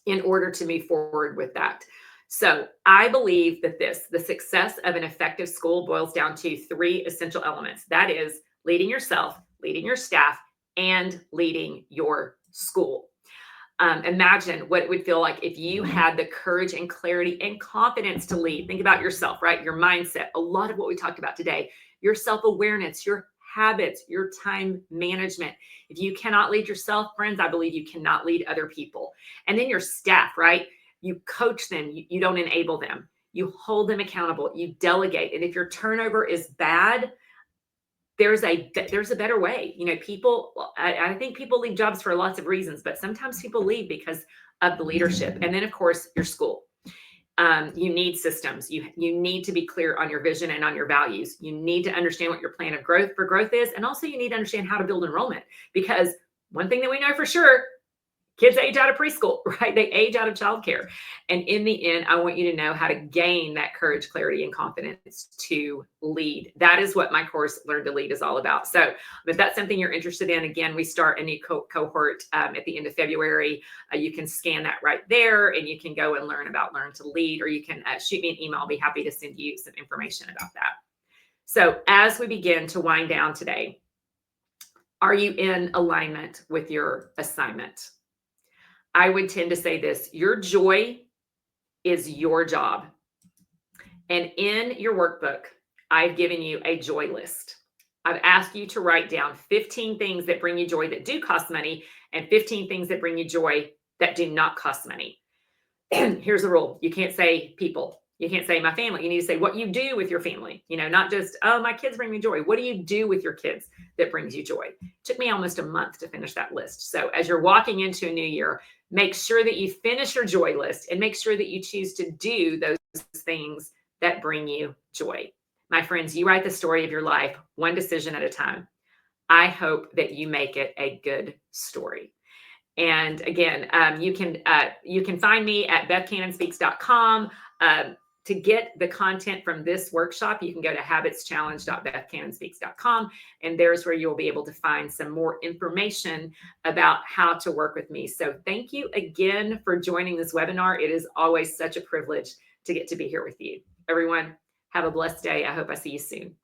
in order to move forward with that. So I believe that the success of an effective school boils down to 3 essential elements. That is leading yourself, leading your staff, and leading your school. Imagine what it would feel like if you had the courage and clarity and confidence to lead. Think about yourself, right? Your mindset, a lot of what we talked about today, your self-awareness, your habits, your time management. If you cannot lead yourself, friends, I believe you cannot lead other people. And then your staff, right? You coach them, you don't enable them. You hold them accountable, you delegate. And if your turnover is bad, there's a better way. I think people leave jobs for lots of reasons, but sometimes people leave because of the leadership. And then, of course, your school. You need systems. You need to be clear on your vision and on your values. You need to understand what your plan of growth is. And also you need to understand how to build enrollment, because one thing that we know for sure, kids age out of preschool, right? They age out of childcare. And in the end, I want you to know how to gain that courage, clarity, and confidence to lead. That is what my course, Learn to Lead, is all about. So if that's something you're interested in, again, we start a new cohort at the end of February. You can scan that right there, and you can go and learn about Learn to Lead, or you can shoot me an email. I'll be happy to send you some information about that. So as we begin to wind down today, are you in alignment with your assignment? I would tend to say this: your joy is your job. And in your workbook, I've given you a joy list. I've asked you to write down 15 things that bring you joy that do cost money, and 15 things that bring you joy that do not cost money. And here's the rule: you can't say people. You can't say my family. You need to say what you do with your family. Not just, oh, my kids bring me joy. What do you do with your kids that brings you joy? It took me almost a month to finish that list. So as you're walking into a new year, make sure that you finish your joy list and make sure that you choose to do those things that bring you joy. My friends, you write the story of your life, one decision at a time. I hope that you make it a good story. And again, you can find me at bethcannonspeaks.com. To get the content from this workshop, you can go to habitschallenge.bethcannonspeaks.com, and there's where you'll be able to find some more information about how to work with me. So thank you again for joining this webinar. It is always such a privilege to get to be here with you. Everyone, have a blessed day. I hope I see you soon.